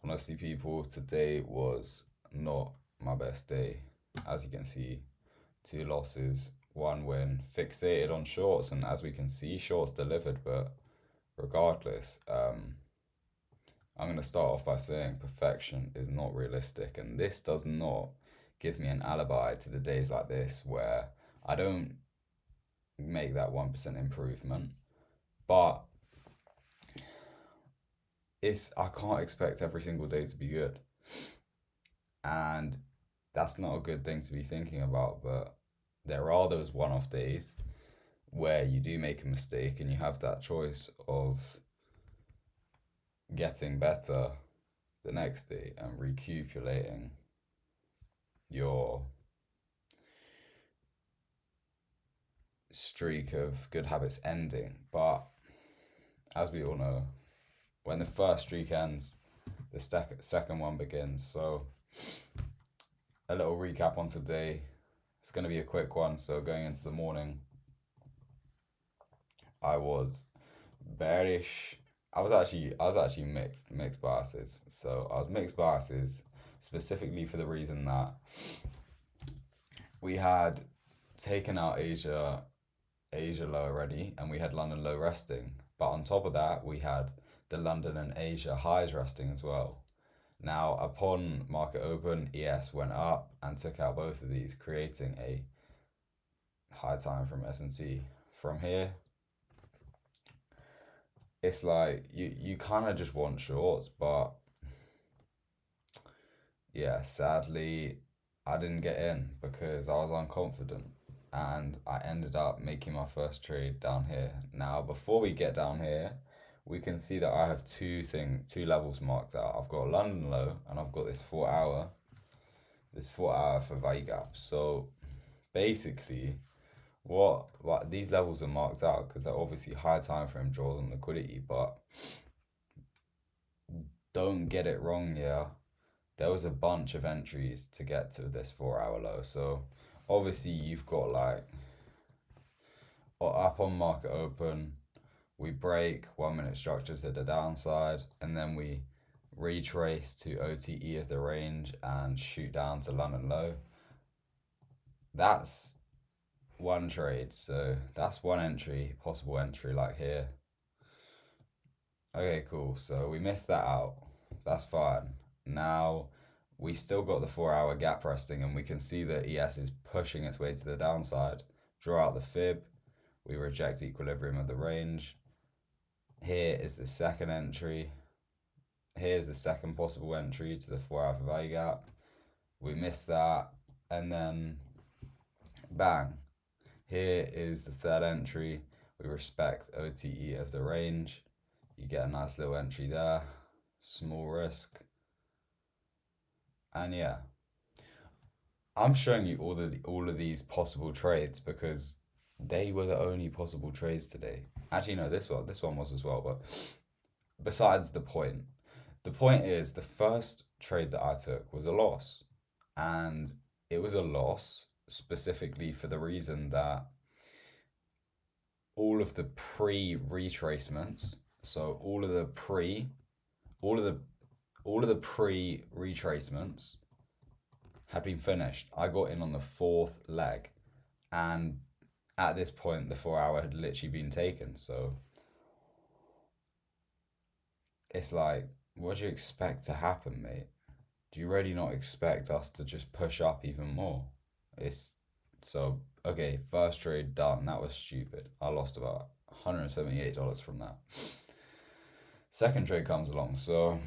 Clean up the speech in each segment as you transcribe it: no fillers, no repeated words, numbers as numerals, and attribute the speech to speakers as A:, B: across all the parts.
A: Honestly, people, today was not my best day. As you can see, two losses, one win, fixated on shorts, and as we can see, shorts delivered. But regardless, I'm going to start off by saying perfection is not realistic, and this does not give me an alibi to the days like this where I don't make that 1% improvement. But I can't expect every single day to be good. And that's not a good thing to be thinking about, but there are those one-off days where you do make a mistake and you have that choice of getting better the next day and recupulating your streak of good habits ending. But as we all know, when the first streak ends, the second one begins. So a little recap on today. It's going to be a quick one. So going into the morning, I was bearish. I was actually mixed biases. So I was mixed biases specifically for the reason that we had taken out Asia low already, and we had London low resting. But on top of that, we had the London and Asia highs resting as well. Now, upon market open, ES went up and took out both of these, creating a high time from S&T. From here, it's like you kind of just want shorts, but yeah, sadly, I didn't get in because I was unconfident and I ended up making my first trade down here. Now, before we get down here, we can see that I have two levels marked out. I've got London low and I've got this 4 hour for value gap. So basically, what these levels are marked out because they're obviously high time frame draws on liquidity, but don't get it wrong here. There was a bunch of entries to get to this 4 hour low. So obviously you've got like up on market open, we break 1 minute structure to the downside, and then we retrace to OTE of the range and shoot down to London low. That's one trade, so that's one entry, possible entry like here. Okay, cool. So we missed that out. That's fine. Now we still got the 4 hour gap resting, and we can see that ES is pushing its way to the downside. Draw out the fib. We reject equilibrium of the range. Here is the second entry. Here's the second possible entry to the 4 hour value gap. We missed that, and then bang. Here is the third entry. We respect OTE of the range. You get a nice little entry there. Small risk. And yeah, I'm showing you all of these possible trades because they were the only possible trades today. Actually, no, this one was as well. But besides the point is the first trade that I took was a loss, and it was a loss specifically for the reason that all of the pre-retracements, so all of the pre-retracements had been finished. I got in on the fourth leg, and at this point, the 4 hour had literally been taken. So it's like, what do you expect to happen, mate? Do you really not expect us to just push up even more? It's so okay. First trade done. That was stupid. I lost about $178 from that. Second trade comes along. So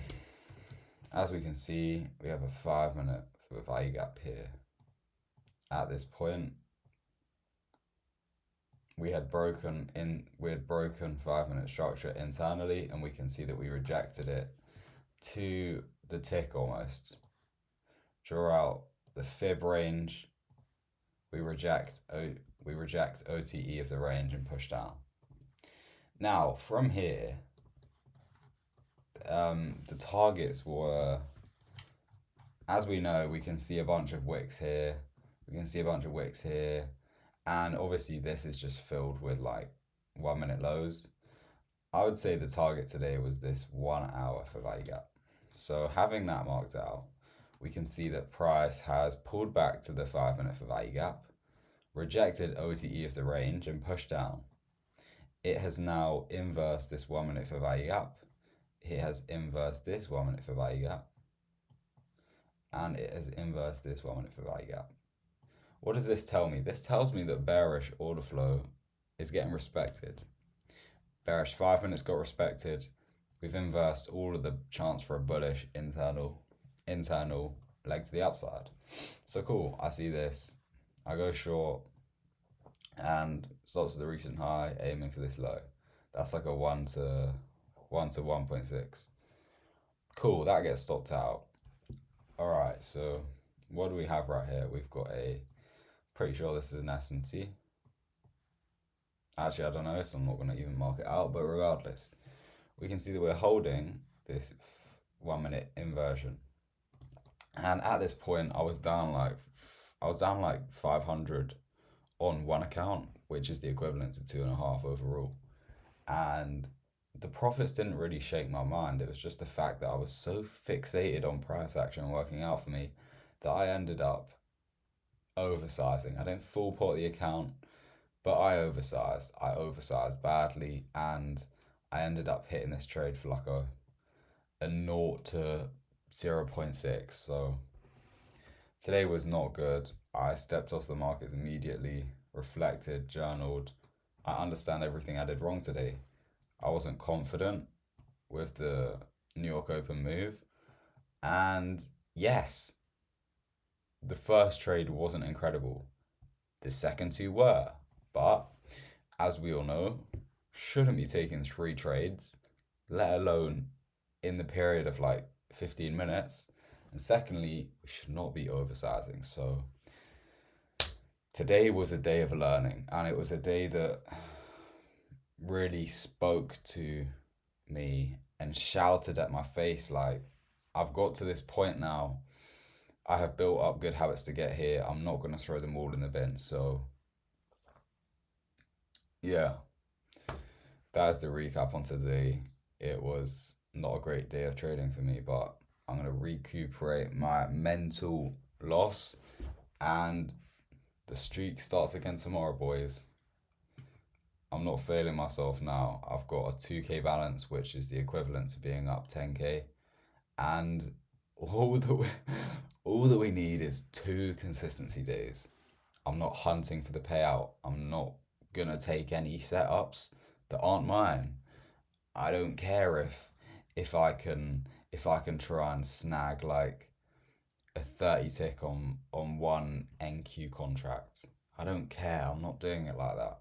A: as we can see, we have a 5 minute for value gap here. At this point, we had broken 5 minute structure internally, and we can see that we rejected it to the tick almost. Draw out the fib range. We reject OTE of the range and push down. Now from here, the targets were, as we know, we can see a bunch of wicks here. And obviously this is just filled with like 1 minute lows. I would say the target today was this 1 hour for value gap. So having that marked out, we can see that price has pulled back to the 5 minute for value gap, rejected OTE of the range and pushed down. It has now inversed this 1 minute for value gap. It has inversed this 1 minute for value gap. And it has inversed this 1 minute for value gap. What does this tell me? This tells me that bearish order flow is getting respected. Bearish 5 minutes got respected. We've inversed all of the chance for a bullish internal leg to the upside. So cool, I see this. I go short and stops at the recent high, aiming for this low. That's like a 1 to 1.6. Cool, that gets stopped out. All right, so what do we have right here? We've got pretty sure this is an S&T. Actually, I don't know, so I'm not going to even mark it out, but regardless, we can see that we're holding this 1 minute inversion. And at this point, I was down like 500 on one account, which is the equivalent to 2.5 overall. And the profits didn't really shake my mind. It was just the fact that I was so fixated on price action working out for me that I ended up oversizing. I didn't full pot the account, but I oversized. I oversized badly, and I ended up hitting this trade for like a 0 to 0.6. So today was not good. I stepped off the markets immediately, reflected, journaled. I understand everything I did wrong today. I wasn't confident with the New York Open move. And yes, the first trade wasn't incredible. The second two were. But as we all know, shouldn't be taking 3 trades, let alone in the period of like 15 minutes. And secondly, we should not be oversizing. So today was a day of learning, and it was a day that really spoke to me and shouted at my face like, I've got to this point now. I have built up good habits to get here. I'm not going to throw them all in the bin. So yeah, that is the recap on today. It was not a great day of trading for me, but I'm going to recuperate my mental loss, and the streak starts again tomorrow, boys. I'm not failing myself now. I've got a 2K balance, which is the equivalent to being up 10K. And all that we need is 2 consistency days. I'm not hunting for the payout. I'm not going to take any setups that aren't mine. I don't care if I can try and snag like a 30 tick on one NQ contract. I don't care. I'm not doing it like that.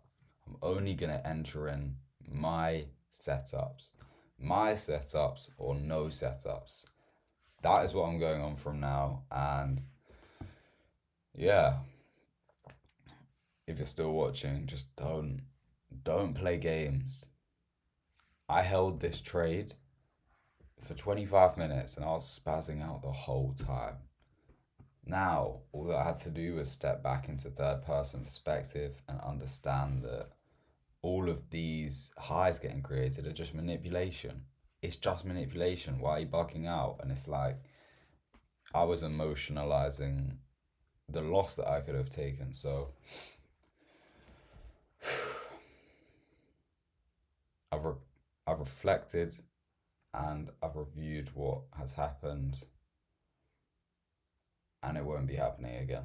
A: I'm only going to enter in my setups or no setups. That is what I'm going on from now. And yeah, if you're still watching, just don't play games. I held this trade for 25 minutes and I was spazzing out the whole time. Now, all that I had to do was step back into third person perspective and understand that all of these highs getting created are just manipulation. It's just manipulation. Why are you bugging out? And it's like, I was emotionalizing the loss that I could have taken. So I've reflected and I've reviewed what has happened, and it won't be happening again.